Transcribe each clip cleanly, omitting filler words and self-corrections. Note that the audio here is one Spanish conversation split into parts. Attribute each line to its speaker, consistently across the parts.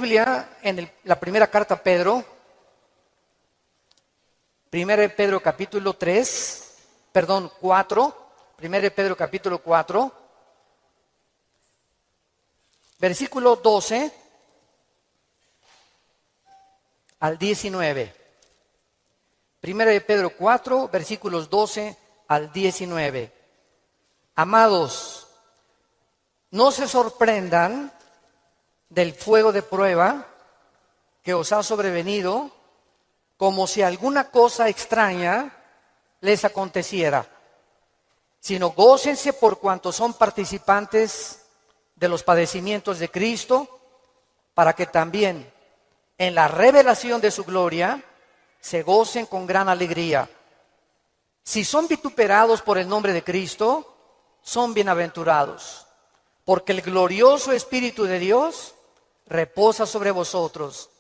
Speaker 1: Biblia en la primera carta a Pedro, 1 de Pedro capítulo 4, 1 de Pedro capítulo 4, versículo 12 al 19. 1 de Pedro 4, versículos 12 al 19. Amados, no se sorprendan del fuego de prueba que os ha sobrevenido, como si alguna cosa extraña les aconteciera, sino gócense por cuanto son participantes de los padecimientos de Cristo, para que también en la revelación de su gloria se gocen con gran alegría. Si son vituperados por el nombre de Cristo, son bienaventurados, porque el glorioso Espíritu de Dios reposa sobre vosotros.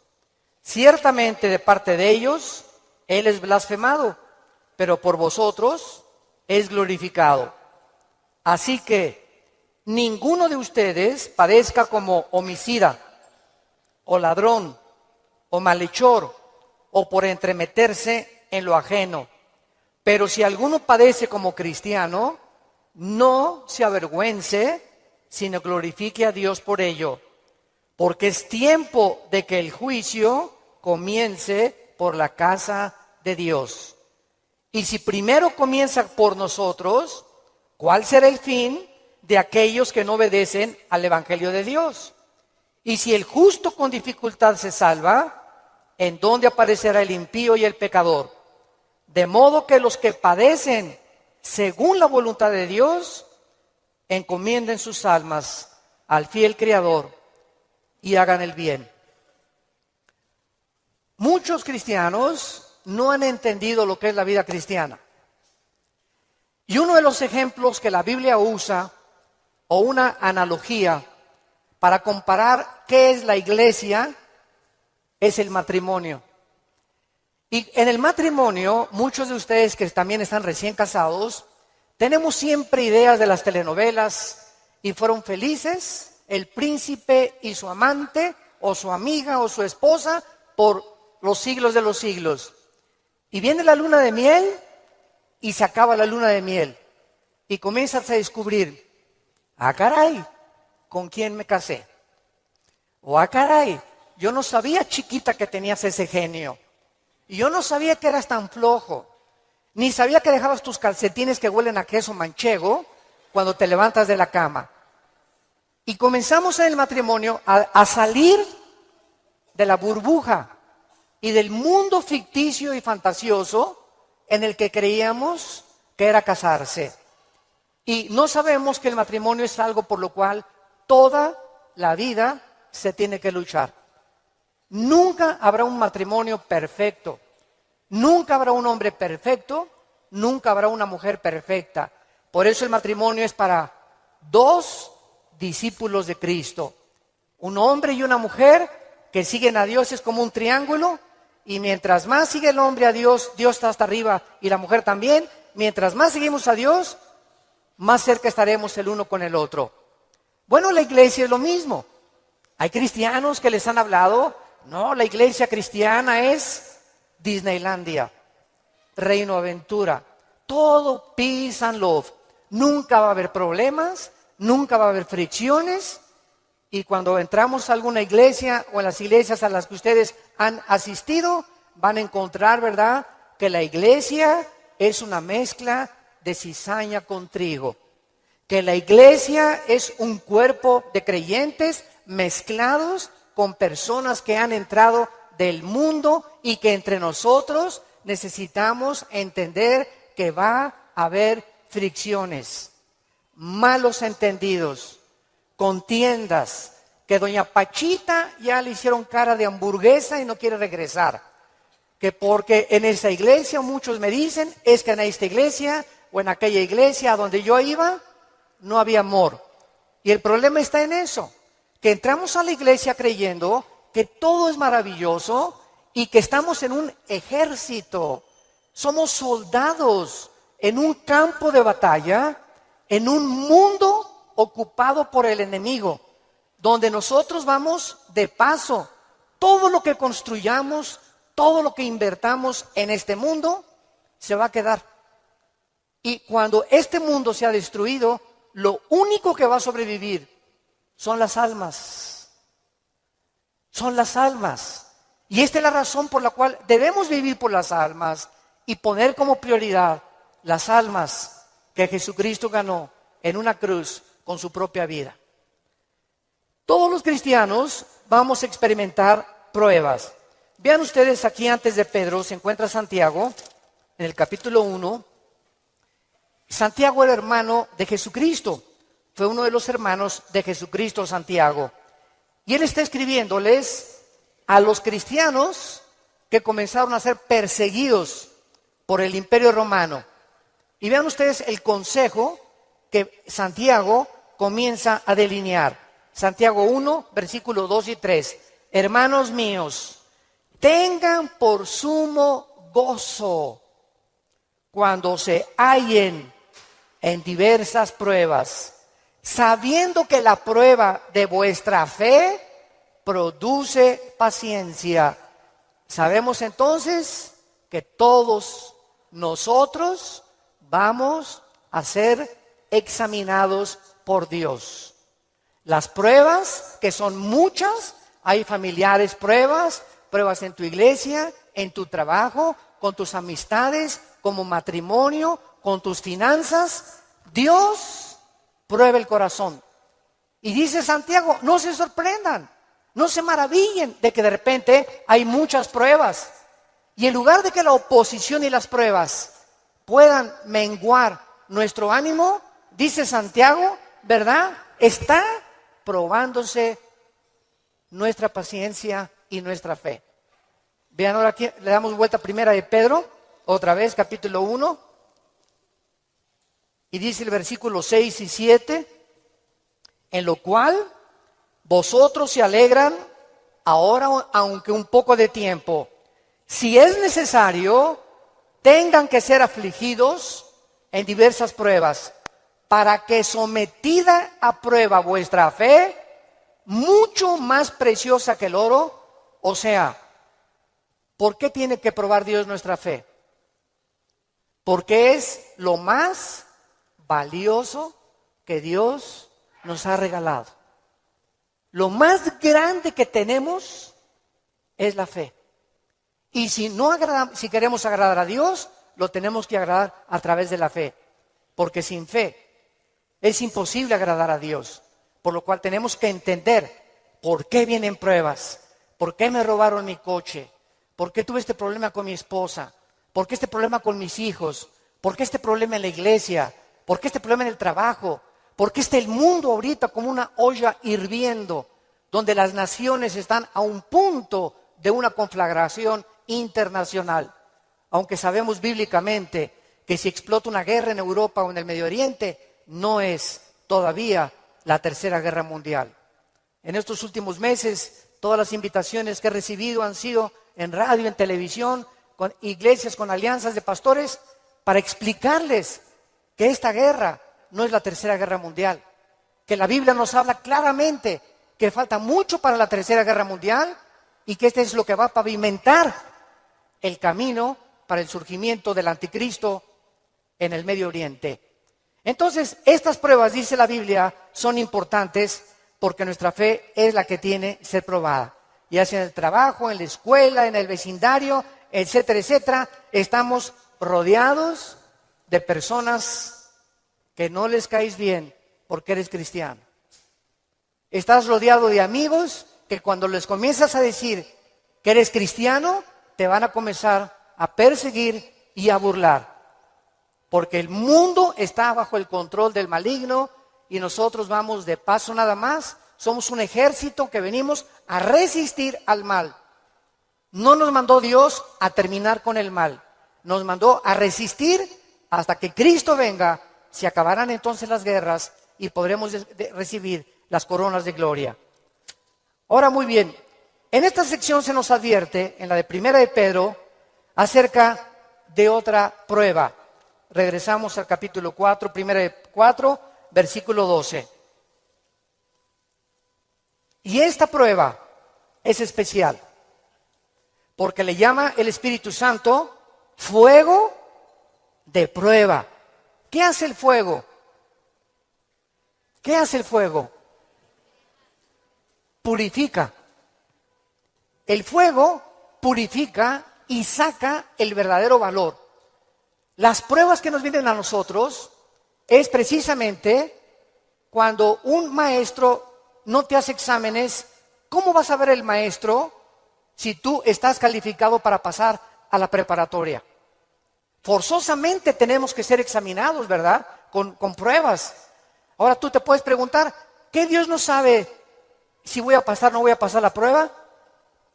Speaker 1: Ciertamente de parte de ellos Él es blasfemado, pero por vosotros es glorificado. Así que ninguno de ustedes padezca como homicida, o ladrón, o malhechor, o por entremeterse en lo ajeno. Pero si alguno padece como cristiano, no se avergüence, sino glorifique a Dios por ello. Porque es tiempo de que el juicio comience por la casa de Dios. Y si primero comienza por nosotros, ¿cuál será el fin de aquellos que no obedecen al Evangelio de Dios? Y si el justo con dificultad se salva, ¿en dónde aparecerá el impío y el pecador? De modo que los que padecen según la voluntad de Dios, encomienden sus almas al fiel Creador y hagan el bien. Muchos cristianos no han entendido lo que es la vida cristiana. Y uno de los ejemplos que la Biblia usa, o una analogía para comparar qué es la iglesia, es el matrimonio. Y en el matrimonio, muchos de ustedes que también están recién casados, tenemos siempre ideas de las telenovelas y fueron felices el príncipe y su amante, o su amiga, o su esposa, por los siglos de los siglos. Y viene la luna de miel, y se acaba la luna de miel. Y comienzas a descubrir, caray, ¿con quién me casé? O caray, yo no sabía, chiquita, que tenías ese genio. Y yo no sabía que eras tan flojo. Ni sabía que dejabas tus calcetines que huelen a queso manchego cuando te levantas de la cama. Y comenzamos en el matrimonio a salir de la burbuja y del mundo ficticio y fantasioso en el que creíamos que era casarse. Y no sabemos que el matrimonio es algo por lo cual toda la vida se tiene que luchar. Nunca habrá un matrimonio perfecto. Nunca habrá un hombre perfecto. Nunca habrá una mujer perfecta. Por eso el matrimonio es para dos discípulos de Cristo. Un hombre y una mujer que siguen a Dios, es como un triángulo, y mientras más sigue el hombre a Dios, Dios está hasta arriba y la mujer también. Mientras más seguimos a Dios, más cerca estaremos el uno con el otro. Bueno, la iglesia es lo mismo. Hay cristianos que les han hablado, no, la iglesia cristiana es Disneylandia, Reino Aventura, todo peace and love. Nunca va a haber problemas, nunca va a haber fricciones. Y cuando entramos a alguna iglesia o en las iglesias a las que ustedes han asistido, van a encontrar, ¿verdad?, que la iglesia es una mezcla de cizaña con trigo. Que la iglesia es un cuerpo de creyentes mezclados con personas que han entrado del mundo y que entre nosotros necesitamos entender que va a haber fricciones, malos entendidos, contiendas, que doña Pachita ya le hicieron cara de hamburguesa y no quiere regresar. Que porque en esa iglesia, muchos me dicen, es que en esta iglesia o en aquella iglesia a donde yo iba, no había amor. Y el problema está en eso, que entramos a la iglesia creyendo que todo es maravilloso y que estamos en un ejército. Somos soldados en un campo de batalla, en un mundo ocupado por el enemigo, donde nosotros vamos de paso, todo lo que construyamos, todo lo que invertamos en este mundo, se va a quedar. Y cuando este mundo sea destruido, lo único que va a sobrevivir son las almas. Son las almas. Y esta es la razón por la cual debemos vivir por las almas y poner como prioridad las almas que Jesucristo ganó en una cruz con su propia vida. Todos los cristianos vamos a experimentar pruebas. Vean ustedes aquí antes de Pedro se encuentra Santiago en el capítulo 1. Santiago era hermano de Jesucristo. Fue uno de los hermanos de Jesucristo, Santiago. Y él está escribiéndoles a los cristianos que comenzaron a ser perseguidos por el Imperio Romano. Y vean ustedes el consejo que Santiago comienza a delinear. Santiago 1, versículos 2 y 3. Hermanos míos, tengan por sumo gozo cuando se hallen en diversas pruebas, sabiendo que la prueba de vuestra fe produce paciencia. Sabemos entonces que todos nosotros vamos a ser examinados por Dios. Las pruebas, que son muchas, hay familiares pruebas en tu iglesia, en tu trabajo, con tus amistades, como matrimonio, con tus finanzas. Dios prueba el corazón. Y dice Santiago, no se sorprendan, no se maravillen de que de repente hay muchas pruebas. Y en lugar de que la oposición y las pruebas puedan menguar nuestro ánimo, dice Santiago, ¿verdad? Está probándose nuestra paciencia y nuestra fe. Vean ahora aquí, le damos vuelta a primera de Pedro, otra vez, capítulo 1. Y dice el versículo 6 y 7, en lo cual vosotros se alegran ahora, aunque un poco de tiempo. Si es necesario, tengan que ser afligidos en diversas pruebas, para que sometida a prueba vuestra fe, mucho más preciosa que el oro, o sea, ¿por qué tiene que probar Dios nuestra fe? Porque es lo más valioso que Dios nos ha regalado. Lo más grande que tenemos es la fe. Y si queremos agradar a Dios, lo tenemos que agradar a través de la fe. Porque sin fe es imposible agradar a Dios. Por lo cual tenemos que entender por qué vienen pruebas, por qué me robaron mi coche, por qué tuve este problema con mi esposa, por qué este problema con mis hijos, por qué este problema en la iglesia, por qué este problema en el trabajo, por qué está el mundo ahorita como una olla hirviendo, donde las naciones están a un punto de una conflagración internacional. Aunque sabemos bíblicamente que si explota una guerra en Europa o en el Medio Oriente, no es todavía la tercera guerra mundial. En estos últimos meses, todas las invitaciones que he recibido han sido en radio, en televisión, con iglesias, con alianzas de pastores, para explicarles que esta guerra no es la tercera guerra mundial, que la Biblia nos habla claramente que falta mucho para la tercera guerra mundial y que este es lo que va a pavimentar el camino para el surgimiento del anticristo en el Medio Oriente. Entonces, estas pruebas, dice la Biblia, son importantes porque nuestra fe es la que tiene que ser probada. Ya sea en el trabajo, en la escuela, en el vecindario, etcétera, etcétera, estamos rodeados de personas que no les caes bien porque eres cristiano. Estás rodeado de amigos que cuando les comienzas a decir que eres cristiano, te van a comenzar a perseguir y a burlar. Porque el mundo está bajo el control del maligno y nosotros vamos de paso nada más. Somos un ejército que venimos a resistir al mal. No nos mandó Dios a terminar con el mal. Nos mandó a resistir hasta que Cristo venga. Se acabarán entonces las guerras y podremos recibir las coronas de gloria. Ahora muy bien, en esta sección se nos advierte, en la de Primera de Pedro, acerca de otra prueba. Regresamos al capítulo 4, Primera de 4, versículo 12. Y esta prueba es especial. porque le llama el Espíritu Santo fuego de prueba. ¿Qué hace el fuego? ¿Qué hace el fuego? Purifica. El fuego purifica y saca el verdadero valor. Las pruebas que nos vienen a nosotros es precisamente cuando un maestro no te hace exámenes. ¿Cómo vas a ver el maestro si tú estás calificado para pasar a la preparatoria? Forzosamente tenemos que ser examinados, ¿verdad? Con pruebas. Ahora tú te puedes preguntar, ¿qué Dios no sabe si voy a pasar o no voy a pasar la prueba?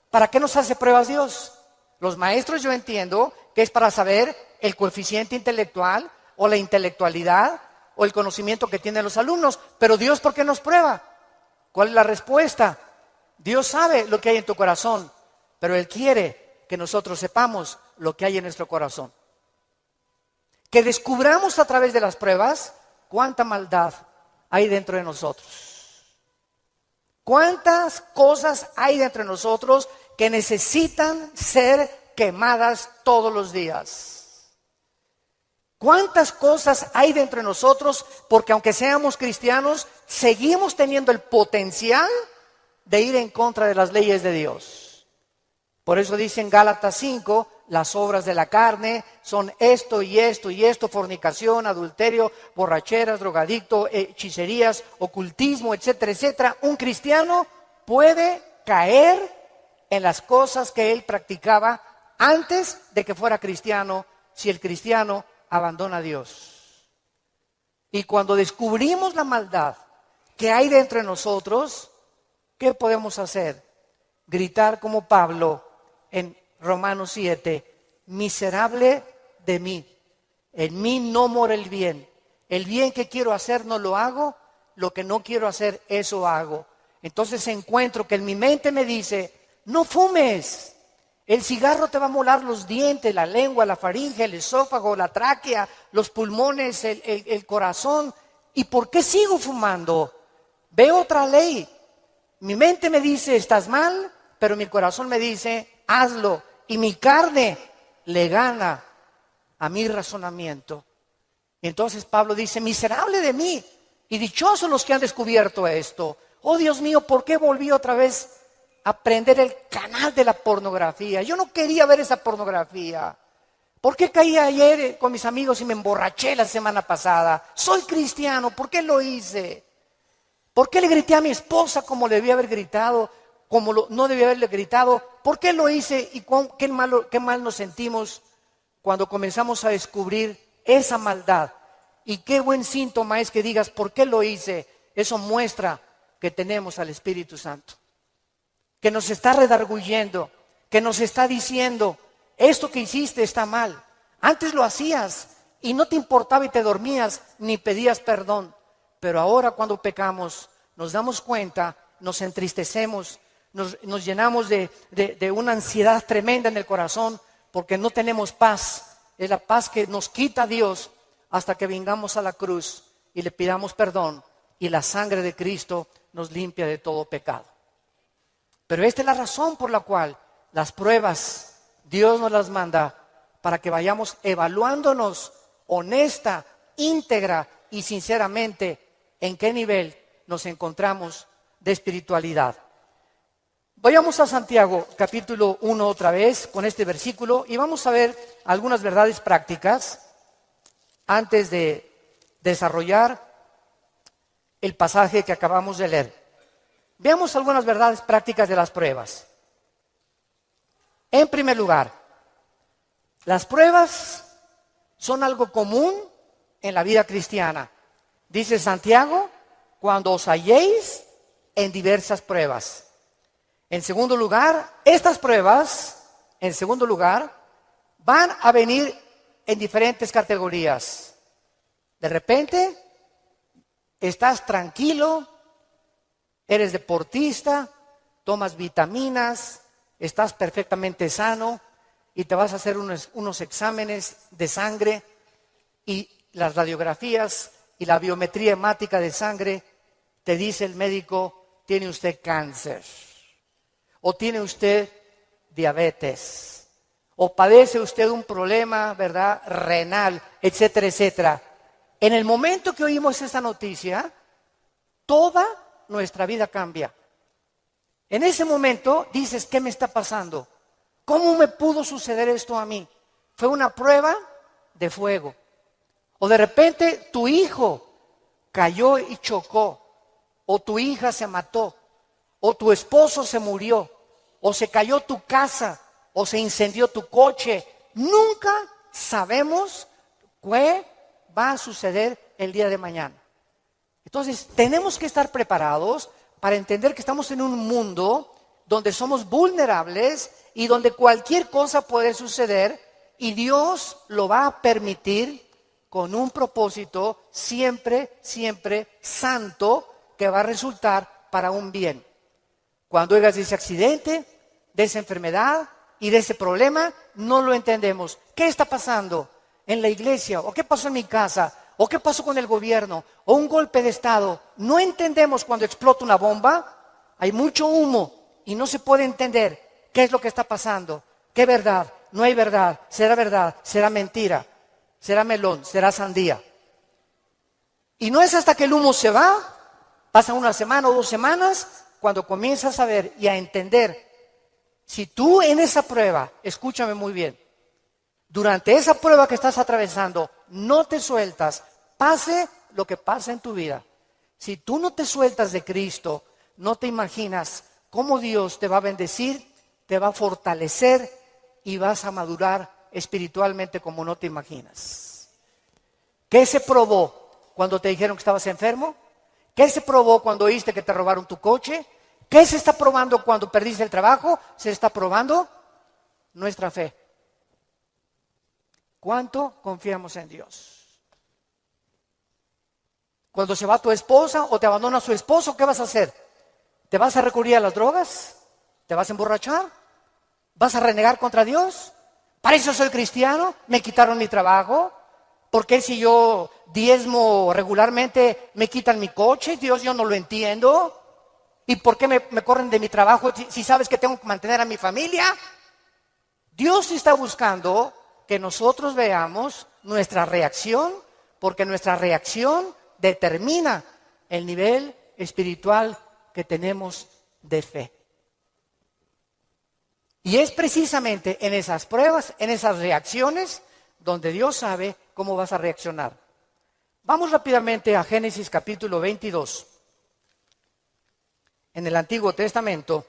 Speaker 1: ¿Para qué nos hace pruebas Dios? Los maestros, yo entiendo que es para saber el coeficiente intelectual o la intelectualidad o el conocimiento que tienen los alumnos. Pero Dios, ¿por qué nos prueba? ¿Cuál es la respuesta? Dios sabe lo que hay en tu corazón, pero Él quiere que nosotros sepamos lo que hay en nuestro corazón. Que descubramos a través de las pruebas cuánta maldad hay dentro de nosotros. Cuántas cosas hay dentro de nosotros que necesitan ser quemadas todos los días. Cuántas cosas hay dentro de nosotros porque aunque seamos cristianos, seguimos teniendo el potencial de ir en contra de las leyes de Dios. Por eso dice en Gálatas 5, las obras de la carne son esto y esto y esto: fornicación, adulterio, borracheras, drogadicto, hechicerías, ocultismo, etcétera, etcétera. Un cristiano puede caer en las cosas que él practicaba antes de que fuera cristiano, si el cristiano abandona a Dios. Y cuando descubrimos la maldad que hay dentro de nosotros, ¿qué podemos hacer? Gritar como Pablo en Romanos 7, miserable de mí, en mí no mora el bien que quiero hacer no lo hago, lo que no quiero hacer eso hago. Entonces encuentro que en mi mente me dice, no fumes, el cigarro te va a molar los dientes, la lengua, la faringe, el esófago, la tráquea, los pulmones, el corazón. ¿Y por qué sigo fumando? Veo otra ley. Mi mente me dice, estás mal, pero mi corazón me dice, hazlo. Y mi carne le gana a mi razonamiento. Y entonces Pablo dice, miserable de mí, y dichosos los que han descubierto esto. Oh Dios mío, ¿por qué volví otra vez a prender el canal de la pornografía? Yo no quería ver esa pornografía. ¿Por qué caí ayer con mis amigos y me emborraché la semana pasada? Soy cristiano, ¿por qué lo hice? ¿Por qué le grité a mi esposa como le debía haber gritado? No debía haberle gritado. ¿Por qué lo hice? ¿Y qué mal nos sentimos cuando comenzamos a descubrir esa maldad? Y qué buen síntoma es que digas, ¿por qué lo hice? Eso muestra que tenemos al Espíritu Santo, que nos está redarguyendo, que nos está diciendo, esto que hiciste está mal. Antes lo hacías y no te importaba y te dormías ni pedías perdón. Pero ahora cuando pecamos nos damos cuenta, nos entristecemos, nos llenamos de una ansiedad tremenda en el corazón porque no tenemos paz. Es la paz que nos quita Dios hasta que vengamos a la cruz y le pidamos perdón y la sangre de Cristo nos limpia de todo pecado. Pero esta es la razón por la cual las pruebas Dios nos las manda para que vayamos evaluándonos honesta, íntegra y sinceramente en qué nivel nos encontramos de espiritualidad. Vayamos a Santiago capítulo 1 otra vez con este versículo y vamos a ver algunas verdades prácticas antes de desarrollar el pasaje que acabamos de leer. Veamos algunas verdades prácticas de las pruebas. En primer lugar, las pruebas son algo común en la vida cristiana. Dice Santiago, cuando os halléis en diversas pruebas. En segundo lugar, estas pruebas, van a venir en diferentes categorías. De repente, estás tranquilo, eres deportista, tomas vitaminas, estás perfectamente sano y te vas a hacer unos exámenes de sangre y las radiografías y la biometría hemática de sangre te dice el médico, tiene usted cáncer o tiene usted diabetes, o padece usted un problema, ¿verdad?, renal, etcétera, etcétera. En el momento que oímos esa noticia, toda nuestra vida cambia. En ese momento dices, ¿qué me está pasando? ¿Cómo me pudo suceder esto a mí? Fue una prueba de fuego. O de repente tu hijo cayó y chocó, o tu hija se mató, o tu esposo se murió, o se cayó tu casa, o se incendió tu coche. Nunca sabemos qué va a suceder el día de mañana. Entonces, tenemos que estar preparados para entender que estamos en un mundo donde somos vulnerables y donde cualquier cosa puede suceder y Dios lo va a permitir con un propósito siempre, siempre santo que va a resultar para un bien. Cuando oigas de ese accidente, de esa enfermedad y de ese problema, no lo entendemos. ¿Qué está pasando en la iglesia? ¿O qué pasó en mi casa? ¿O qué pasó con el gobierno? ¿O un golpe de estado? No entendemos cuando explota una bomba. Hay mucho humo y no se puede entender qué es lo que está pasando. ¿Qué verdad? No hay verdad. ¿Será mentira? ¿Será melón? ¿Será sandía? Y no es hasta que el humo se va, pasa una semana o 2 semanas, cuando comienzas a ver y a entender. Si tú en esa prueba, escúchame muy bien, durante esa prueba que estás atravesando, no te sueltas, pase lo que pase en tu vida. Si tú no te sueltas de Cristo, no te imaginas cómo Dios te va a bendecir, te va a fortalecer y vas a madurar espiritualmente como no te imaginas. ¿Qué se probó cuando te dijeron que estabas enfermo? ¿Qué se probó cuando oíste que te robaron tu coche? ¿Qué se está probando cuando perdiste el trabajo? Se está probando nuestra fe. ¿Cuánto confiamos en Dios? Cuando se va tu esposa o te abandona su esposo, ¿qué vas a hacer? ¿Te vas a recurrir a las drogas? ¿Te vas a emborrachar? ¿Vas a renegar contra Dios? ¿Para eso soy cristiano? ¿Me quitaron mi trabajo? ¿Por qué si yo diezmo regularmente me quitan mi coche? Dios, yo no lo entiendo. ¿Y por qué me corren de mi trabajo si sabes que tengo que mantener a mi familia? Dios está buscando que nosotros veamos nuestra reacción, porque nuestra reacción determina el nivel espiritual que tenemos de fe. Y es precisamente en esas pruebas, en esas reacciones, donde Dios sabe cómo vas a reaccionar. Vamos rápidamente a Génesis capítulo 22. En el Antiguo Testamento,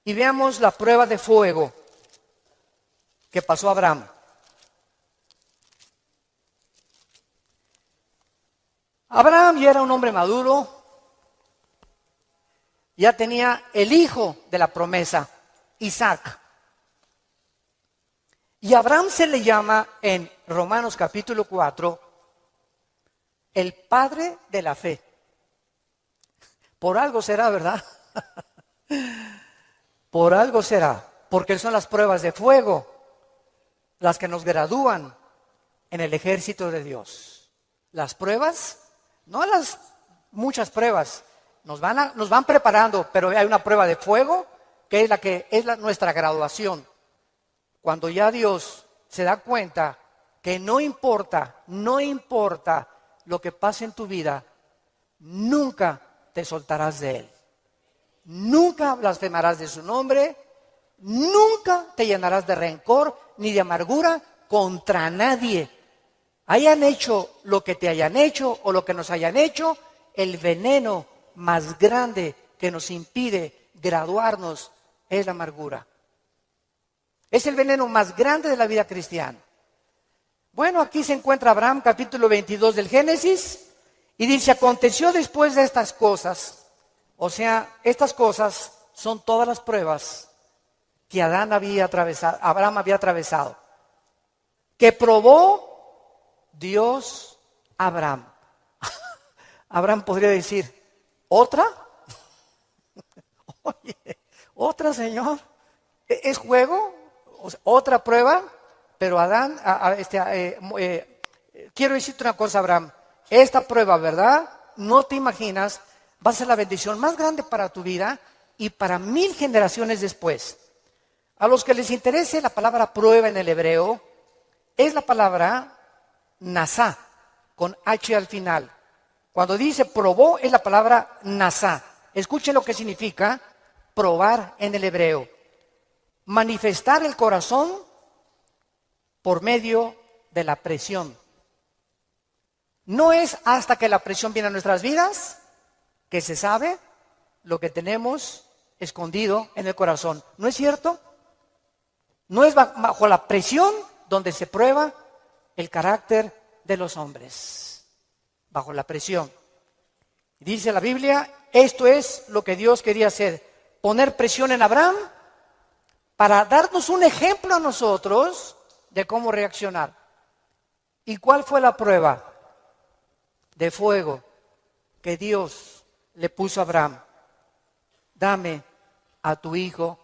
Speaker 1: y veamos la prueba de fuego que pasó a Abraham. Abraham ya era un hombre maduro, ya tenía el hijo de la promesa, Isaac. Y a Abraham se le llama en Romanos capítulo 4 el padre de la fe. Por algo será, ¿verdad? Por algo será, porque son las pruebas de fuego las que nos gradúan en el ejército de Dios. Las pruebas, no las muchas pruebas, nos van preparando, pero hay una prueba de fuego que es nuestra graduación. Cuando ya Dios se da cuenta que no importa lo que pase en tu vida, nunca te soltarás de Él. Nunca blasfemarás de su nombre, nunca te llenarás de rencor ni de amargura contra nadie. Hayan hecho lo que te hayan hecho o lo que nos hayan hecho, el veneno más grande que nos impide graduarnos es la amargura. Es el veneno más grande de la vida cristiana. Bueno, aquí se encuentra Abraham, capítulo 22 del Génesis, y dice, aconteció después de estas cosas, o sea, estas cosas son todas las pruebas que Abraham había atravesado, que probó Dios a Abraham. Abraham podría decir, ¿otra? Oye, ¿otra, Señor? ¿Es juego? O sea, ¿otra prueba? Pero Adán, quiero decirte una cosa, Abraham, esta prueba, ¿verdad? No te imaginas, va a ser la bendición más grande para tu vida y para 1000 generaciones después. A los que les interese la palabra prueba en el hebreo, es la palabra nasá, con H al final. Cuando dice probó, es la palabra nasá. Escuchen lo que significa probar en el hebreo. Manifestar el corazón por medio de la presión. No es hasta que la presión viene a nuestras vidas que se sabe lo que tenemos escondido en el corazón. ¿No es cierto? No es bajo la presión donde se prueba el carácter de los hombres. Bajo la presión. Dice la Biblia, esto es lo que Dios quería hacer. Poner presión en Abraham para darnos un ejemplo a nosotros de cómo reaccionar. ¿Y cuál fue la prueba de fuego que Dios le puso a Abraham? Dame a tu hijo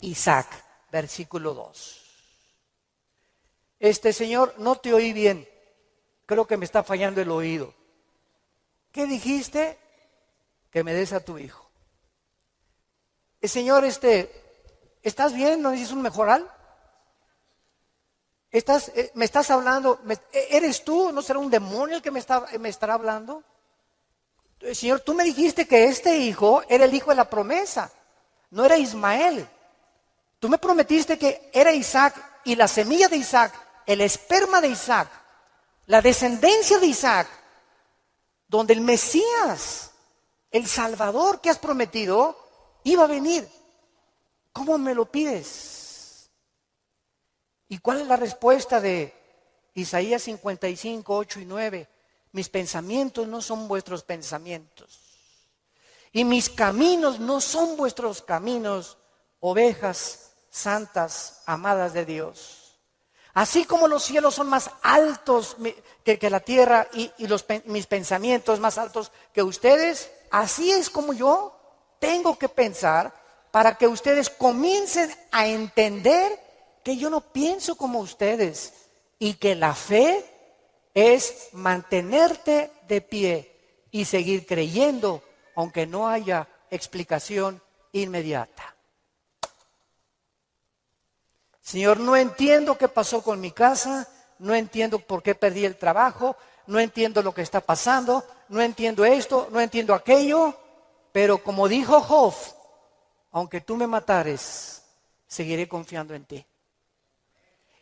Speaker 1: Isaac, versículo 2. Señor, no te oí bien. Creo que me está fallando el oído. ¿Qué dijiste? Que me des a tu hijo. Señor, ¿estás bien? ¿No necesitas un mejoral? ¿Me estás hablando? ¿Eres tú? ¿No será un demonio el que me estará hablando? Señor, tú me dijiste que este hijo era el hijo de la promesa, no era Ismael. Tú me prometiste que era Isaac y la semilla de Isaac, el esperma de Isaac, la descendencia de Isaac, donde el Mesías, el Salvador que has prometido, iba a venir. ¿Cómo me lo pides? ¿Y cuál es la respuesta de Isaías 55, 8 y 9? Mis pensamientos no son vuestros pensamientos, y mis caminos no son vuestros caminos, ovejas santas, amadas de Dios. Así como los cielos son más altos que la tierra y mis pensamientos más altos que ustedes, así es como yo tengo que pensar para que ustedes comiencen a entender que yo no pienso como ustedes y que la fe es mantenerte de pie y seguir creyendo aunque no haya explicación inmediata. Señor, no entiendo qué pasó con mi casa, no entiendo por qué perdí el trabajo, no entiendo lo que está pasando, no entiendo esto, no entiendo aquello, pero como dijo Job, aunque tú me matares, seguiré confiando en ti.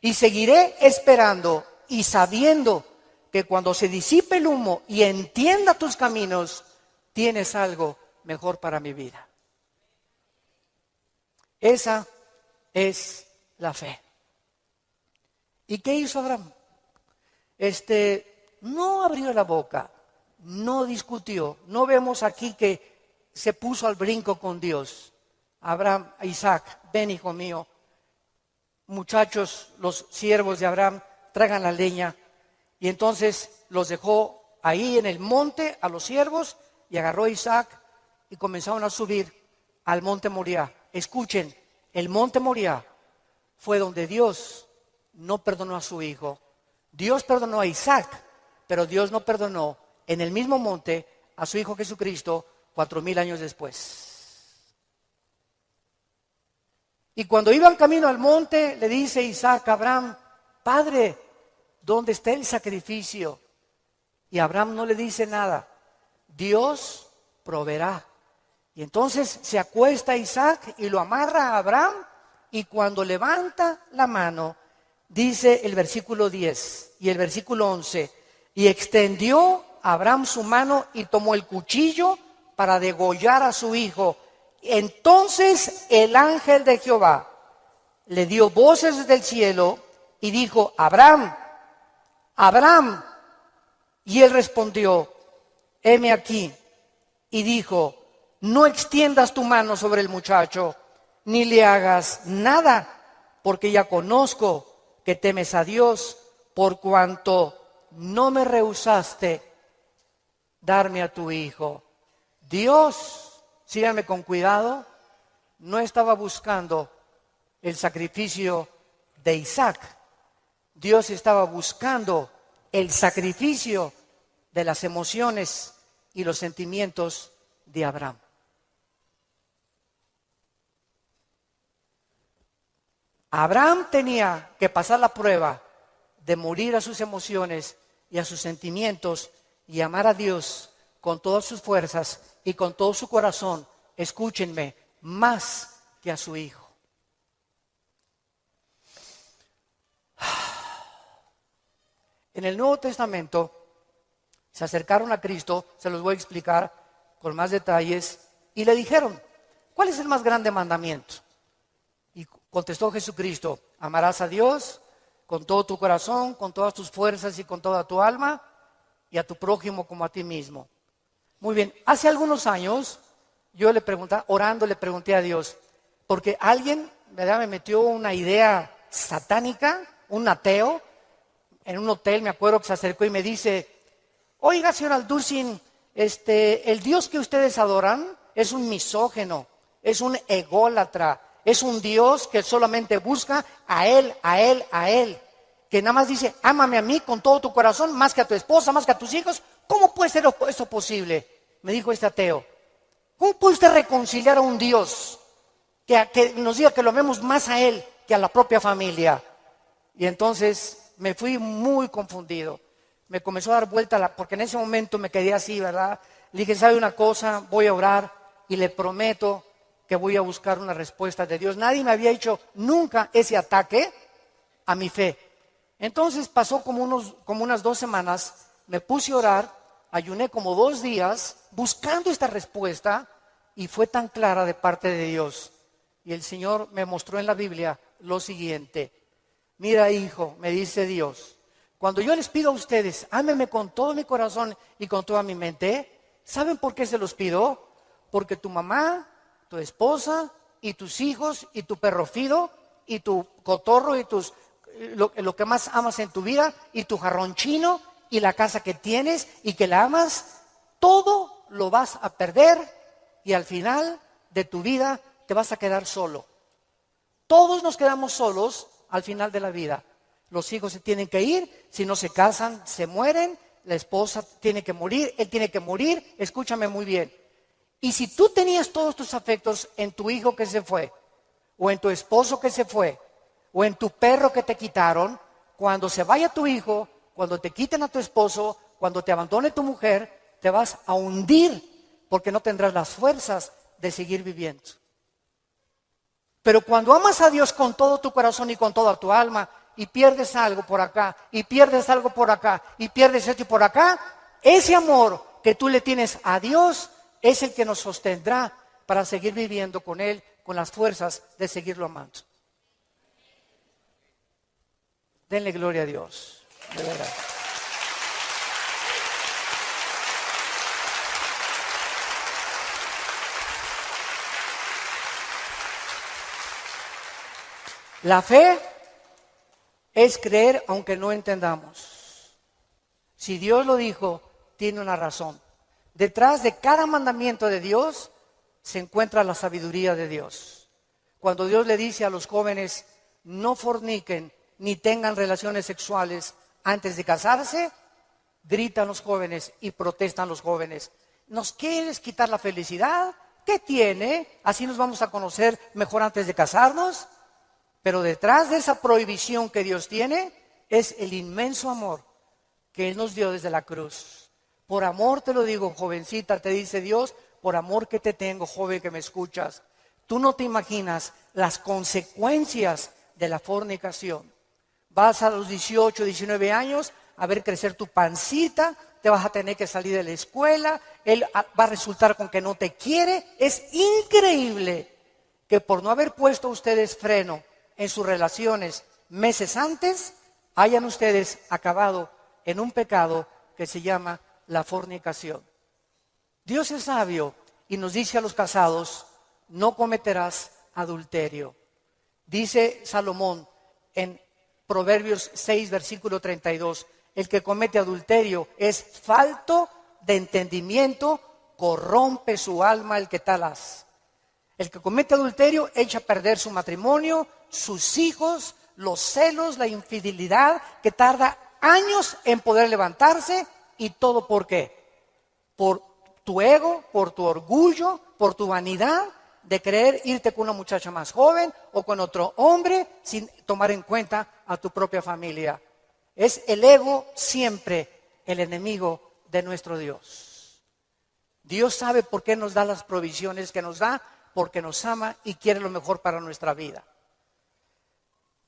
Speaker 1: Y seguiré esperando y sabiendo que cuando se disipe el humo y entienda tus caminos, tienes algo mejor para mi vida. Esa es la fe. ¿Y qué hizo Abraham? No abrió la boca, no discutió. No vemos aquí que se puso al brinco con Dios. Abraham, Isaac, ven hijo mío. Muchachos, los siervos de Abraham, traigan la leña. Y entonces los dejó ahí en el monte a los siervos y agarró a Isaac y comenzaron a subir al monte Moriah. Escuchen, el monte Moriah fue donde Dios no perdonó a su hijo. Dios perdonó a Isaac, pero Dios no perdonó en el mismo monte a su hijo Jesucristo 4000 años después. Y cuando iban camino al monte, le dice Isaac a Abraham, Padre, ¿dónde está el sacrificio? Y Abraham no le dice nada. Dios proveerá. Y entonces se acuesta Isaac y lo amarra a Abraham. Y cuando levanta la mano, dice el versículo 10 y el versículo 11, y extendió Abraham su mano y tomó el cuchillo para degollar a su hijo. Entonces el ángel de Jehová le dio voces desde el cielo y dijo, Abraham, Abraham. Y él respondió, heme aquí. Y dijo, no extiendas tu mano sobre el muchacho, ni le hagas nada, porque ya conozco que temes a Dios, por cuanto no me rehusaste darme a tu hijo. Dios, síganme con cuidado, no estaba buscando el sacrificio de Isaac. Dios estaba buscando el sacrificio de las emociones y los sentimientos de Abraham. Abraham tenía que pasar la prueba de morir a sus emociones y a sus sentimientos y amar a Dios con todas sus fuerzas y con todo su corazón, escúchenme, más que a su hijo. En el Nuevo Testamento se acercaron a Cristo, se los voy a explicar con más detalles, y le dijeron, ¿cuál es el más grande mandamiento? Y contestó Jesucristo, amarás a Dios con todo tu corazón, con todas tus fuerzas y con toda tu alma, y a tu prójimo como a ti mismo. Muy bien, hace algunos años yo le pregunté, orando le pregunté a Dios, porque alguien, ¿verdad?, me metió una idea satánica, un ateo, en un hotel, me acuerdo que se acercó y me dice, oiga, señor Alducin, el Dios que ustedes adoran es un misógino, es un ególatra, es un Dios que solamente busca a Él, que nada más dice, ámame a mí con todo tu corazón, más que a tu esposa, más que a tus hijos. ¿Cómo puede ser eso posible? Me dijo este ateo. ¿Cómo puede usted reconciliar a un Dios que nos diga que lo amemos más a Él que a la propia familia? Y entonces me fui muy confundido. Me comenzó a dar vuelta, porque en ese momento me quedé así, ¿verdad? Le dije, ¿sabe una cosa? Voy a orar y le prometo que voy a buscar una respuesta de Dios. Nadie me había hecho nunca ese ataque a mi fe. Entonces pasó como unas 2 semanas, me puse a orar, ayuné como 2 días buscando esta respuesta y fue tan clara de parte de Dios. Y el Señor me mostró en la Biblia lo siguiente. Mira, hijo, me dice Dios, cuando yo les pido a ustedes, ámenme con todo mi corazón y con toda mi mente, ¿saben por qué se los pido? Porque tu mamá, tu esposa y tus hijos y tu perro Fido y tu cotorro y lo que más amas en tu vida y tu jarrón chino y la casa que tienes y que la amas, todo lo vas a perder y al final de tu vida te vas a quedar solo. Todos nos quedamos solos al final de la vida. Los hijos se tienen que ir, si no se casan, se mueren, la esposa tiene que morir, él tiene que morir, escúchame muy bien. Y si tú tenías todos tus afectos en tu hijo que se fue, o en tu esposo que se fue, o en tu perro que te quitaron, cuando se vaya tu hijo, cuando te quiten a tu esposo, cuando te abandone tu mujer, te vas a hundir porque no tendrás las fuerzas de seguir viviendo. Pero cuando amas a Dios con todo tu corazón y con toda tu alma, y pierdes algo por acá, y pierdes algo por acá, y pierdes esto y por acá, ese amor que tú le tienes a Dios es el que nos sostendrá para seguir viviendo con Él, con las fuerzas de seguirlo amando. Denle gloria a Dios, de verdad. La fe es creer aunque no entendamos. Si Dios lo dijo, tiene una razón. Detrás de cada mandamiento de Dios se encuentra la sabiduría de Dios. Cuando Dios le dice a los jóvenes, no forniquen ni tengan relaciones sexuales antes de casarse, gritan los jóvenes y protestan los jóvenes. ¿Nos quieres quitar la felicidad? ¿Qué tiene? ¿Así nos vamos a conocer mejor antes de casarnos? Pero detrás de esa prohibición que Dios tiene es el inmenso amor que Él nos dio desde la cruz. Por amor te lo digo, jovencita, te dice Dios, por amor que te tengo, joven que me escuchas. Tú no te imaginas las consecuencias de la fornicación. Vas a los 18, 19 años a ver crecer tu pancita, te vas a tener que salir de la escuela, él va a resultar con que no te quiere. Es increíble que por no haber puesto ustedes freno en sus relaciones meses antes, hayan ustedes acabado en un pecado que se llama la fornicación. Dios es sabio y nos dice a los casados, no cometerás adulterio. Dice Salomón en Proverbios 6, versículo 32, el que comete adulterio es falto de entendimiento, corrompe su alma el que tal hace. El que comete adulterio echa a perder su matrimonio, sus hijos, los celos, la infidelidad, que tarda años en poder levantarse. ¿Y todo por qué? Por tu ego, por tu orgullo, por tu vanidad. de querer irte con una muchacha más joven o con otro hombre sin tomar en cuenta a tu propia familia. Es el ego siempre el enemigo de nuestro Dios. Dios sabe por qué nos da las provisiones que nos da, porque nos ama y quiere lo mejor para nuestra vida.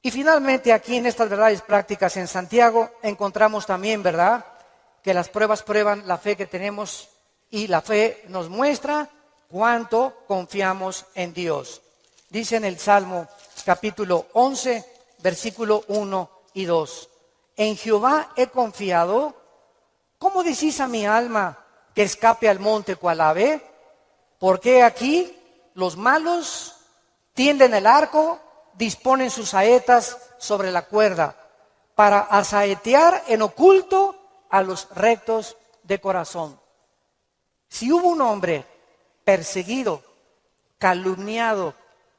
Speaker 1: Y finalmente aquí en estas verdades prácticas en Santiago encontramos también, ¿verdad?, que las pruebas prueban la fe que tenemos y la fe nos muestra cuánto confiamos en Dios. Dice en el Salmo capítulo 11, versículo 1 y 2. En Jehová he confiado. ¿Cómo decís a mi alma que escape al monte cual ave? Porque aquí los malos tienden el arco, disponen sus saetas sobre la cuerda para asaetear en oculto a los rectos de corazón. Si hubo un hombre perseguido, calumniado,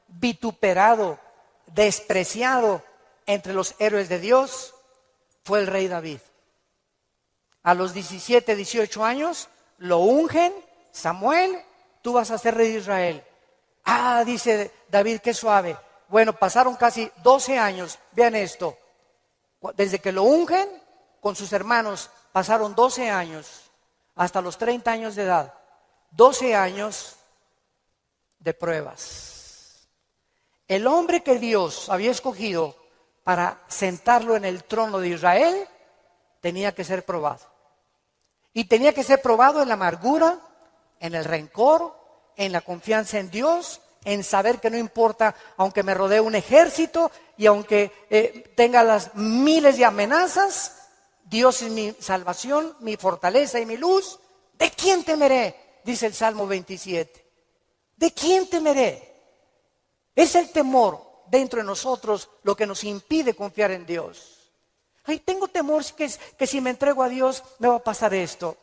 Speaker 1: vituperado, despreciado entre los héroes de Dios, fue el rey David. A los 17, 18 años lo ungen, Samuel, tú vas a ser rey de Israel. Ah, dice David, qué suave. Bueno, pasaron casi 12 años, vean esto, desde que lo ungen con sus hermanos, pasaron 12 años, hasta los 30 años de edad, 12 años de pruebas. El hombre que Dios había escogido para sentarlo en el trono de Israel, tenía que ser probado. Y tenía que ser probado en la amargura, en el rencor, en la confianza en Dios, en saber que no importa, aunque me rodee un ejército y aunque tenga las miles de amenazas, Dios es mi salvación, mi fortaleza y mi luz. ¿De quién temeré? Dice el Salmo 27. ¿De quién temeré? Es el temor dentro de nosotros lo que nos impide confiar en Dios. Ay, tengo temor que si me entrego a Dios me va a pasar esto.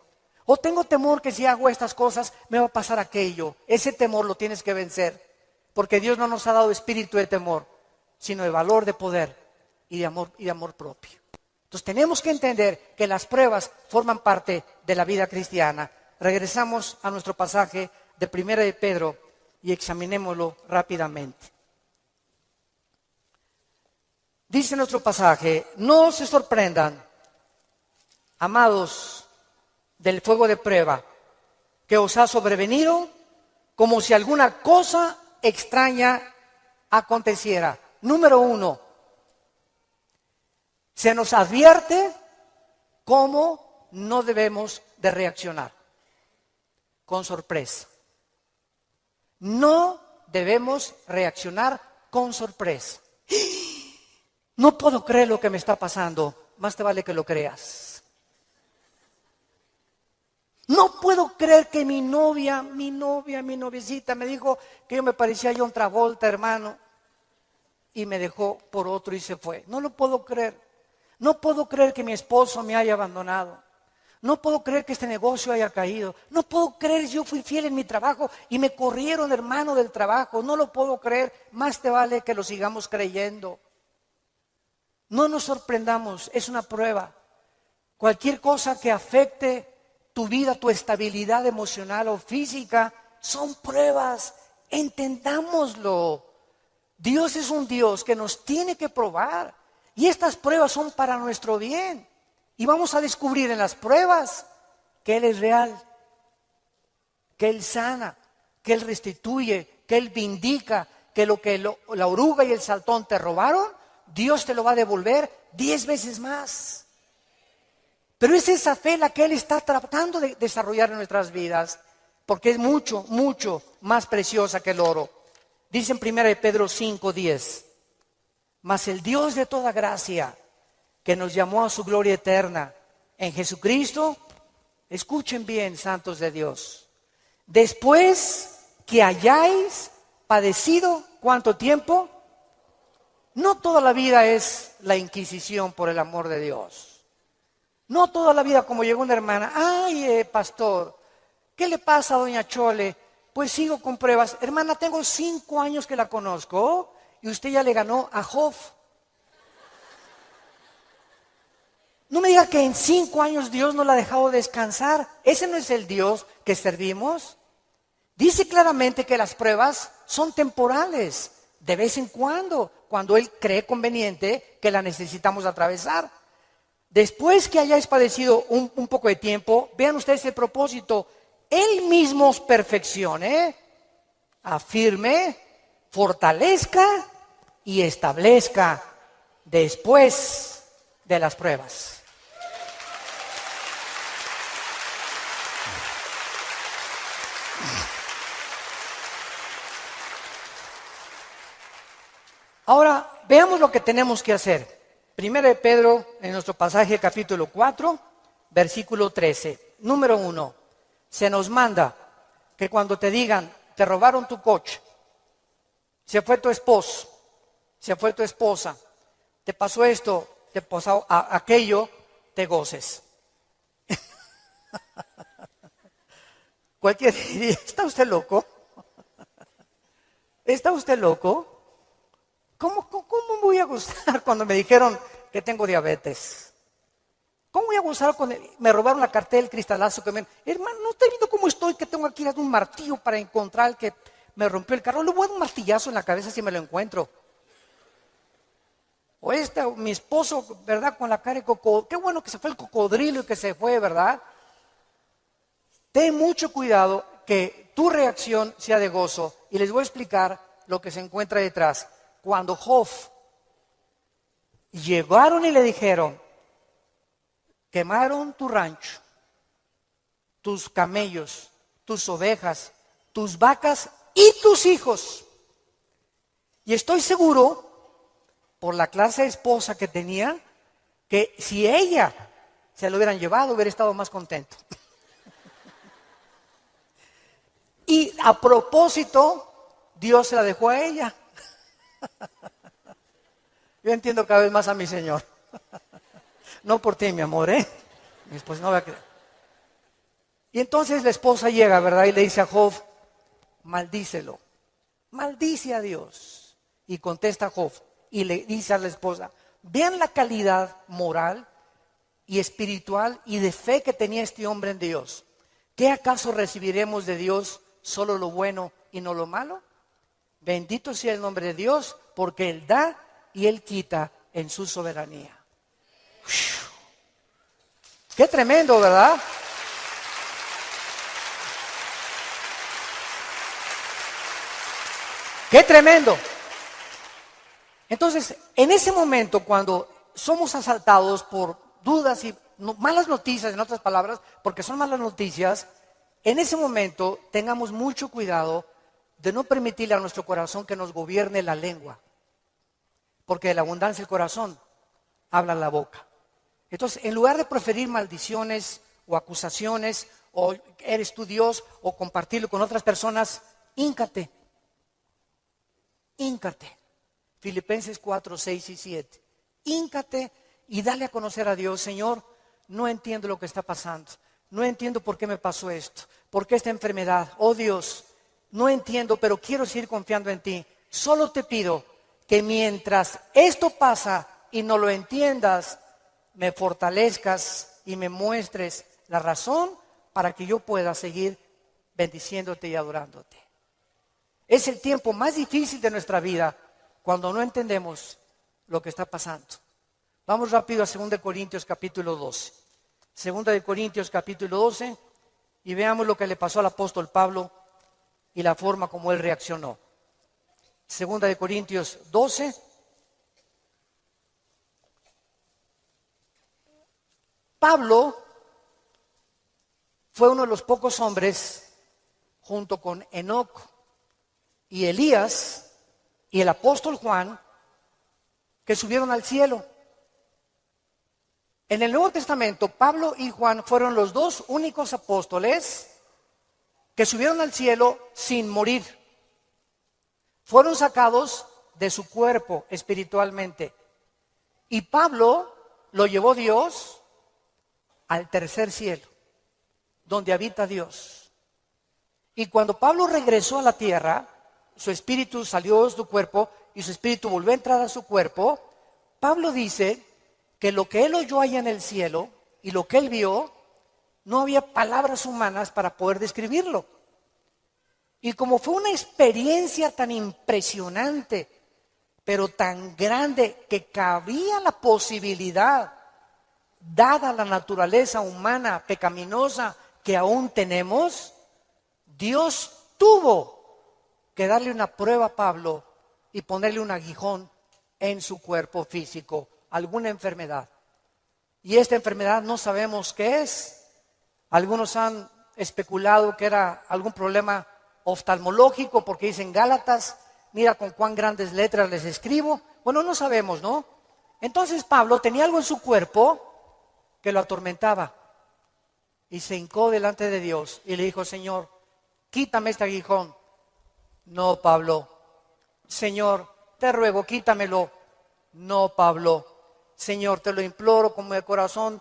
Speaker 1: O tengo temor que si hago estas cosas me va a pasar aquello. Ese temor lo tienes que vencer. Porque Dios no nos ha dado espíritu de temor, sino de valor, de poder y de amor propio. Entonces tenemos que entender que las pruebas forman parte de la vida cristiana. Regresamos a nuestro pasaje de 1 de Pedro y examinémoslo rápidamente. Dice nuestro pasaje: no se sorprendan, amados, del fuego de prueba que os ha sobrevenido, como si alguna cosa extraña aconteciera. Número 1, se nos advierte cómo no debemos de reaccionar. Con sorpresa. No debemos reaccionar con sorpresa. No puedo creer lo que me está pasando. Más te vale que lo creas. No puedo creer que mi noviecita me dijo que yo me parecía a John Travolta, hermano, y me dejó por otro y se fue. No lo puedo creer. No puedo creer que mi esposo me haya abandonado. No puedo creer que este negocio haya caído. No puedo creer que yo fui fiel en mi trabajo y me corrieron, hermano, del trabajo. No lo puedo creer. Más te vale que lo sigamos creyendo. No nos sorprendamos, es una prueba. Cualquier cosa que afecte tu vida, tu estabilidad emocional o física, son pruebas. Entendámoslo. Dios es un Dios que nos tiene que probar. Y estas pruebas son para nuestro bien. Y vamos a descubrir en las pruebas que Él es real, que Él sana, que Él restituye, que Él vindica, que lo que la oruga y el saltón te robaron, Dios te lo va a devolver 10 veces más. Pero es esa fe la que Él está tratando de desarrollar en nuestras vidas, porque es mucho, mucho más preciosa que el oro. Dice en 1 Pedro 5:10, mas el Dios de toda gracia, que nos llamó a su gloria eterna en Jesucristo, escuchen bien, santos de Dios, después que hayáis padecido, ¿cuánto tiempo? No toda la vida es la Inquisición por el amor de Dios. No toda la vida como llegó una hermana, ay, pastor, ¿qué le pasa a doña Chole? Pues sigo con pruebas. Hermana, tengo 5 años que la conozco y usted ya le ganó a Job. No me diga que en 5 años Dios no la ha dejado descansar. Ese no es el Dios que servimos. Dice claramente que las pruebas son temporales, de vez en cuando Él cree conveniente que la necesitamos atravesar. Después que hayáis padecido un poco de tiempo, vean ustedes el propósito. Él mismo os perfeccione, afirme, fortalezca y establezca después de las pruebas. Ahora, veamos lo que tenemos que hacer. Primero de Pedro, en nuestro pasaje capítulo 4, versículo 13. Número 1, se nos manda que cuando te digan, te robaron tu coche, se fue tu esposo, se fue tu esposa, te pasó esto, te pasó aquello, te goces. Cualquiera diría, ¿está usted loco? ¿Está usted loco? ¿Cómo me voy a gozar cuando me dijeron que tengo diabetes? ¿Cómo voy a gozar cuando me robaron la cartera, el cristalazo que me... Hermano, ¿no está viendo cómo estoy? Que tengo aquí un martillo para encontrar el que me rompió el carro. Le voy a dar un martillazo en la cabeza si me lo encuentro. O mi esposo, ¿verdad? Con la cara de cocodrilo. Qué bueno que se fue el cocodrilo y que se fue, ¿verdad? Ten mucho cuidado que tu reacción sea de gozo. Y les voy a explicar lo que se encuentra detrás. Cuando Job llegaron y le dijeron, quemaron tu rancho, tus camellos, tus ovejas, tus vacas y tus hijos. Y estoy seguro, por la clase de esposa que tenía, que si ella se lo hubieran llevado, hubiera estado más contento. Y a propósito, Dios se la dejó a ella. Yo entiendo cada vez más a mi Señor. No por ti, mi amor, Mi esposa no va a creer. Y entonces la esposa llega, ¿verdad? Y le dice a Job, maldícelo. Maldice a Dios. Y contesta Job y le dice a la esposa, vean la calidad moral y espiritual y de fe que tenía este hombre en Dios. ¿Qué acaso recibiremos de Dios solo lo bueno y no lo malo? Bendito sea el nombre de Dios, porque Él da y Él quita en su soberanía. Qué tremendo, ¿verdad? Qué tremendo. Entonces, en ese momento, cuando somos asaltados por dudas y malas noticias, en otras palabras, porque son malas noticias, en ese momento tengamos mucho cuidado de no permitirle a nuestro corazón que nos gobierne la lengua. Porque de la abundancia del corazón habla la boca. Entonces, en lugar de proferir maldiciones o acusaciones, o eres tú Dios, o compartirlo con otras personas, híncate. Híncate. Filipenses 4, 6 y 7. Híncate y dale a conocer a Dios. Señor, no entiendo lo que está pasando. No entiendo por qué me pasó esto. ¿Por qué esta enfermedad? Oh Dios, no entiendo, pero quiero seguir confiando en ti. Solo te pido que mientras esto pasa y no lo entiendas, me fortalezcas y me muestres la razón para que yo pueda seguir bendiciéndote y adorándote. Es el tiempo más difícil de nuestra vida cuando no entendemos lo que está pasando. Vamos rápido a 2 Corintios capítulo 12. 2 Corintios capítulo 12 y veamos lo que le pasó al apóstol Pablo y la forma como él reaccionó. 2 Corintios 12. Pablo fue uno de los pocos hombres, junto con Enoc y Elías y el apóstol Juan, que subieron al cielo. En el Nuevo Testamento, Pablo y Juan fueron los dos únicos apóstoles que subieron al cielo sin morir. Fueron sacados de su cuerpo espiritualmente. Y Pablo lo llevó Dios al tercer cielo, donde habita Dios. Y cuando Pablo regresó a la tierra, su espíritu salió de su cuerpo y su espíritu volvió a entrar a su cuerpo. Pablo dice que lo que él oyó allá en el cielo y lo que él vio, no había palabras humanas para poder describirlo. Y como fue una experiencia tan impresionante, pero tan grande que cabía la posibilidad, dada la naturaleza humana pecaminosa que aún tenemos, Dios tuvo que darle una prueba a Pablo y ponerle un aguijón en su cuerpo físico, alguna enfermedad. Y esta enfermedad no sabemos qué es. Algunos han especulado que era algún problema oftalmológico, porque dicen Gálatas, mira con cuán grandes letras les escribo. Bueno, no sabemos, ¿no? Entonces Pablo tenía algo en su cuerpo que lo atormentaba y se hincó delante de Dios y le dijo: Señor, quítame este aguijón. No, Pablo. Señor, te ruego, quítamelo. No, Pablo. Señor, te lo imploro con mi corazón.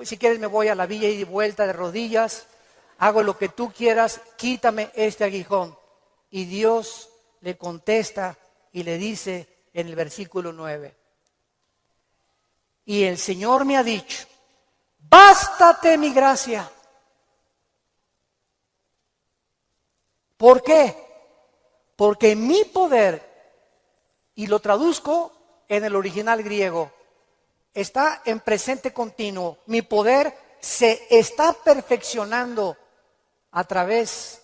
Speaker 1: Si quieres me voy a la villa y de vuelta de rodillas. Hago lo que tú quieras, quítame este aguijón. Y Dios le contesta y le dice en el versículo 9: y el Señor me ha dicho, bástate mi gracia. ¿Por qué? Porque mi poder, y lo traduzco en el original griego, está en presente continuo. Mi poder se está perfeccionando a través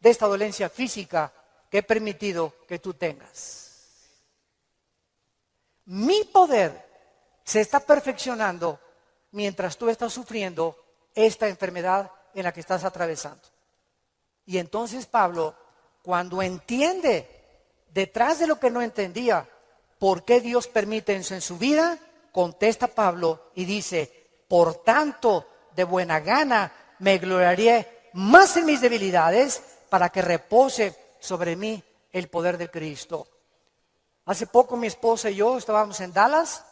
Speaker 1: de esta dolencia física que he permitido que tú tengas. Mi poder se está perfeccionando mientras tú estás sufriendo esta enfermedad en la que estás atravesando. Y entonces Pablo, cuando entiende detrás de lo que no entendía, por qué Dios permite eso en su vida, contesta Pablo y dice: por tanto, de buena gana me gloriaré más en mis debilidades, para que repose sobre mí el poder de Cristo. Hace poco mi esposa y yo estábamos en Dallas,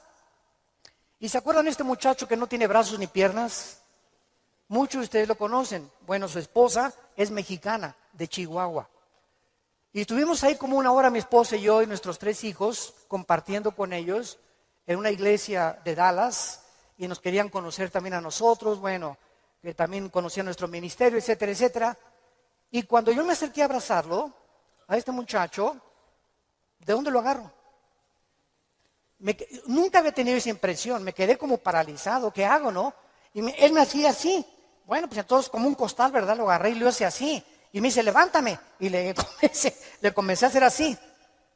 Speaker 1: y ¿se acuerdan de este muchacho que no tiene brazos ni piernas? Muchos de ustedes lo conocen. Bueno, su esposa es mexicana, de Chihuahua. Y estuvimos ahí como una hora mi esposa y yo y nuestros 3 hijos, compartiendo con ellos en una iglesia de Dallas, y nos querían conocer también a nosotros, bueno, que también conocían nuestro ministerio, etcétera, etcétera. Y cuando yo me acerqué a abrazarlo, a este muchacho, ¿de dónde lo agarro? Nunca había tenido esa impresión, me quedé como paralizado, ¿qué hago, no? Y él me hacía así. Bueno, pues entonces como un costal, ¿verdad? Lo agarré y lo hice así. Y me dice, levántame. Y le comencé a hacer así.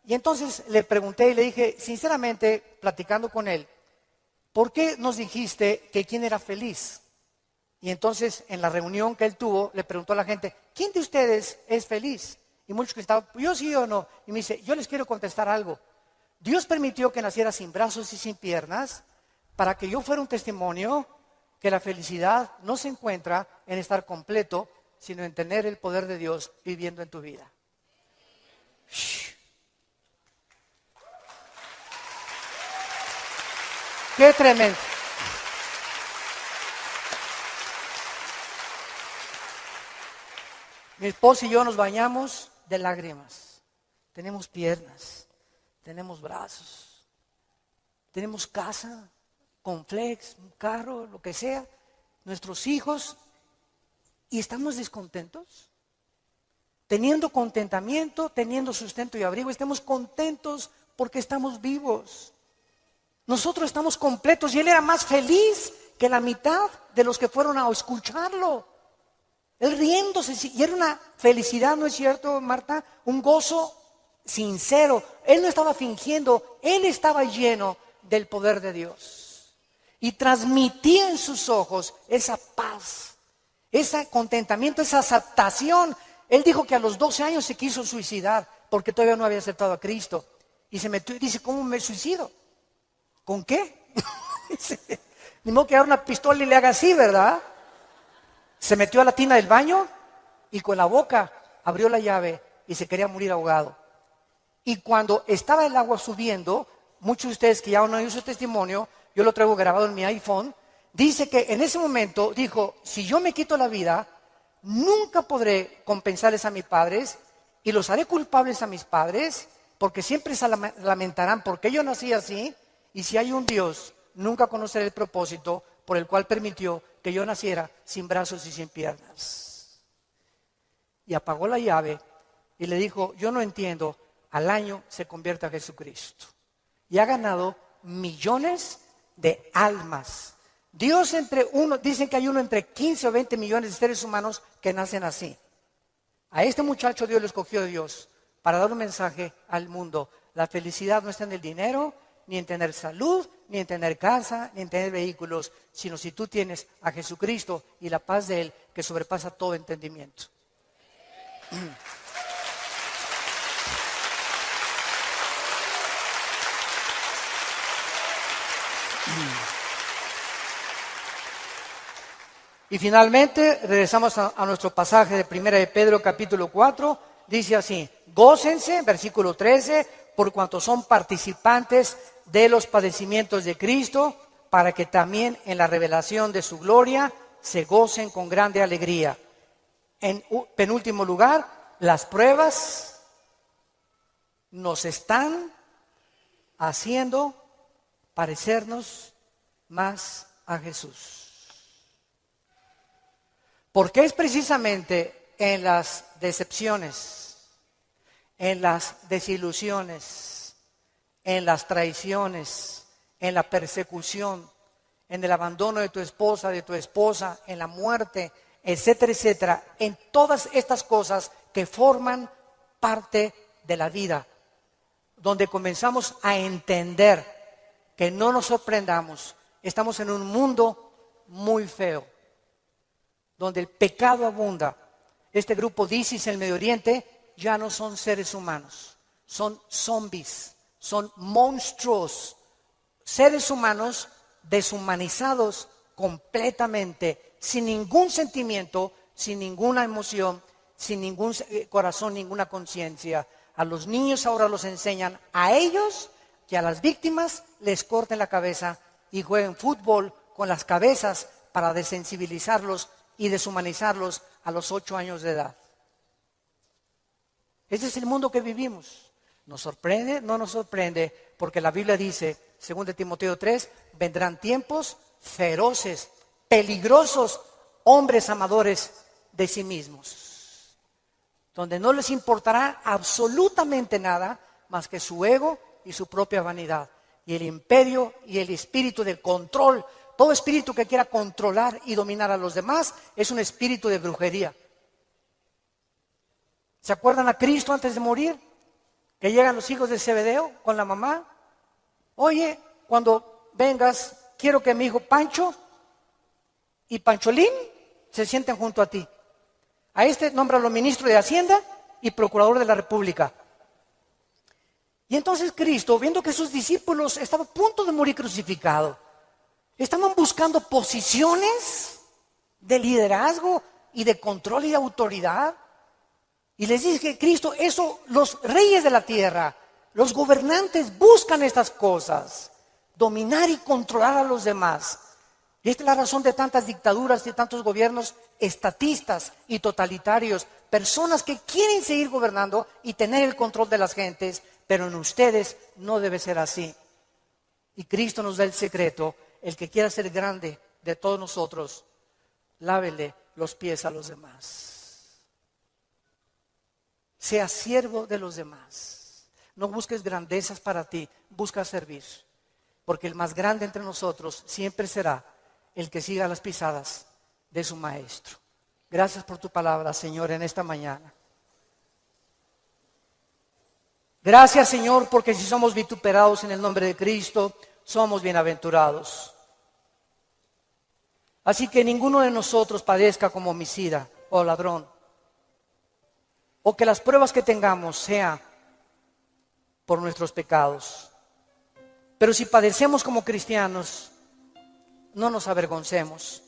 Speaker 1: Y entonces le pregunté y le dije, sinceramente, platicando con él, ¿por qué nos dijiste que quién era feliz? Y entonces en la reunión que él tuvo, le preguntó a la gente, ¿quién de ustedes es feliz? Y muchos que estaban, yo sí o no. Y me dice, yo les quiero contestar algo. Dios permitió que naciera sin brazos y sin piernas para que yo fuera un testimonio que la felicidad no se encuentra en estar completo, sino en tener el poder de Dios viviendo en tu vida. Shh. ¡Qué tremendo! Mi esposa y yo nos bañamos de lágrimas. Tenemos piernas, tenemos brazos, tenemos casa, con flex, un carro, lo que sea, nuestros hijos, y estamos descontentos. Teniendo contentamiento, teniendo sustento y abrigo, estemos contentos porque estamos vivos. Nosotros estamos completos y él era más feliz que la mitad de los que fueron a escucharlo. Él riéndose, y era una felicidad, ¿no es cierto, Marta? Un gozo sincero. Él no estaba fingiendo, él estaba lleno del poder de Dios. Y transmitía en sus ojos esa paz, ese contentamiento, esa aceptación. Él dijo que a los 12 años se quiso suicidar porque todavía no había aceptado a Cristo. Y se metió y dice, ¿cómo me suicido? ¿Con qué? Ni modo que agarre una pistola y le haga así, ¿verdad? Se metió a la tina del baño y con la boca abrió la llave y se quería morir ahogado. Y cuando estaba el agua subiendo, muchos de ustedes que ya no han oído su testimonio, yo lo traigo grabado en mi iPhone, dice que en ese momento dijo, si yo me quito la vida, nunca podré compensarles a mis padres y los haré culpables a mis padres porque siempre se lamentarán porque yo nací así y si hay un Dios, nunca conoceré el propósito por el cual permitió que yo naciera sin brazos y sin piernas. Y apagó la llave y le dijo, yo no entiendo, al año se convierte a Jesucristo. Y ha ganado millones de almas. Dios dicen que hay uno entre 15 o 20 millones de seres humanos que nacen así. A este muchacho Dios lo escogió Dios para dar un mensaje al mundo. La felicidad no está en el dinero, ni en tener salud, ni en tener casa, ni en tener vehículos, sino si tú tienes a Jesucristo y la paz de Él que sobrepasa todo entendimiento. Y finalmente regresamos a nuestro pasaje de 1 de Pedro capítulo 4, dice así, gócense, versículo 13, por cuanto son participantes de los padecimientos de Cristo, para que también en la revelación de su gloria se gocen con grande alegría. En penúltimo lugar, las pruebas nos están haciendo parecernos más a Jesús. Porque es precisamente en las decepciones, en las desilusiones, en las traiciones, en la persecución, en el abandono de tu esposa, en la muerte, etcétera, etcétera, en todas estas cosas que forman parte de la vida, donde comenzamos a entender que no nos sorprendamos, estamos en un mundo muy feo, donde el pecado abunda. Este grupo de ISIS en el Medio Oriente ya no son seres humanos, son zombies, son monstruos, seres humanos deshumanizados completamente, sin ningún sentimiento, sin ninguna emoción, sin ningún corazón, ninguna conciencia. A los niños ahora los enseñan a ellos que a las víctimas les corten la cabeza y jueguen fútbol con las cabezas para desensibilizarlos y deshumanizarlos a los 8 años de edad. Ese es el mundo que vivimos. ¿Nos sorprende? No nos sorprende, porque la Biblia dice, 2 Timoteo 3, vendrán tiempos feroces, peligrosos, hombres amadores de sí mismos, donde no les importará absolutamente nada más que su ego y su propia vanidad, y el imperio y el espíritu de control. Todo espíritu que quiera controlar y dominar a los demás es un espíritu de brujería. ¿Se acuerdan a Cristo antes de morir? Que llegan los hijos de Zebedeo con la mamá. Oye, cuando vengas, quiero que mi hijo Pancho y Pancholín se sienten junto a ti. A este nómbralo ministro de Hacienda y procurador de la República. Y entonces Cristo, viendo que sus discípulos estaban a punto de morir crucificados, estaban buscando posiciones de liderazgo y de control y de autoridad. Y les dije, Cristo, eso los reyes de la tierra, los gobernantes buscan estas cosas, dominar y controlar a los demás. Y esta es la razón de tantas dictaduras, de tantos gobiernos estatistas y totalitarios, personas que quieren seguir gobernando y tener el control de las gentes, pero en ustedes no debe ser así. Y Cristo nos da el secreto. El que quiera ser grande de todos nosotros, lávele los pies a los demás. Sea siervo de los demás. No busques grandezas para ti, busca servir. Porque el más grande entre nosotros siempre será el que siga las pisadas de su maestro. Gracias por tu palabra, Señor, en esta mañana. Gracias, Señor, porque si somos vituperados en el nombre de Cristo, somos bienaventurados. Así que ninguno de nosotros padezca como homicida o ladrón, o que las pruebas que tengamos sean por nuestros pecados. Pero si padecemos como cristianos, no nos avergoncemos.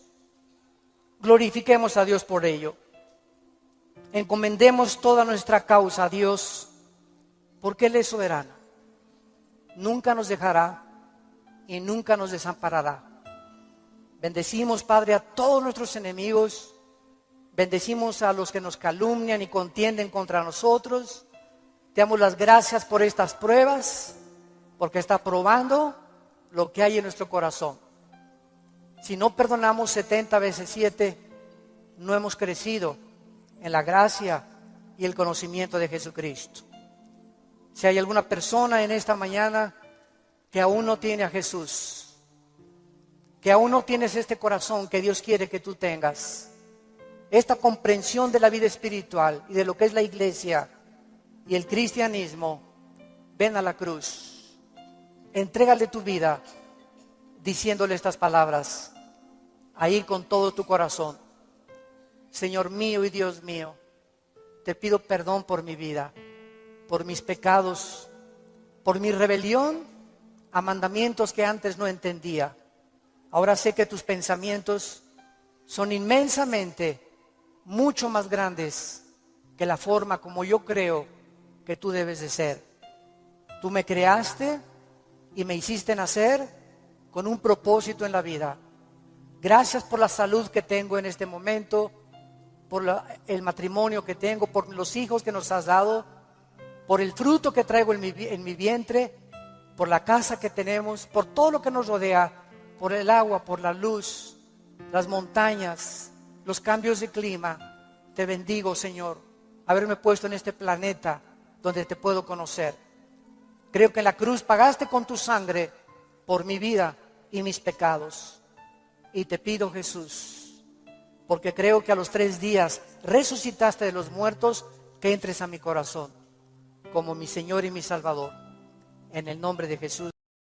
Speaker 1: Glorifiquemos a Dios por ello. Encomendemos toda nuestra causa a Dios, porque Él es soberano. Nunca nos dejará y nunca nos desamparará. Bendecimos, Padre, a todos nuestros enemigos. Bendecimos a los que nos calumnian y contienden contra nosotros. Te damos las gracias por estas pruebas, porque está probando lo que hay en nuestro corazón. Si no perdonamos 70 veces 7, no hemos crecido en la gracia y el conocimiento de Jesucristo. Si hay alguna persona en esta mañana que aún no tiene a Jesús, que aún no tienes este corazón que Dios quiere que tú tengas, esta comprensión de la vida espiritual y de lo que es la iglesia y el cristianismo, ven a la cruz, entrégale tu vida diciéndole estas palabras, ahí con todo tu corazón: Señor mío y Dios mío, te pido perdón por mi vida, por mis pecados, por mi rebelión a mandamientos que antes no entendía. Ahora sé que tus pensamientos son inmensamente mucho más grandes que la forma como yo creo que tú debes de ser. Tú me creaste y me hiciste nacer con un propósito en la vida. Gracias por la salud que tengo en este momento, por el matrimonio que tengo, por los hijos que nos has dado, por el fruto que traigo en mi vientre, por la casa que tenemos, por todo lo que nos rodea, por el agua, por la luz, las montañas, los cambios de clima. Te bendigo, Señor, haberme puesto en este planeta donde te puedo conocer. Creo que en la cruz pagaste con tu sangre por mi vida y mis pecados. Y te pido, Jesús, porque creo que a los 3 días resucitaste de los muertos, que entres a mi corazón como mi Señor y mi Salvador. En el nombre de Jesús.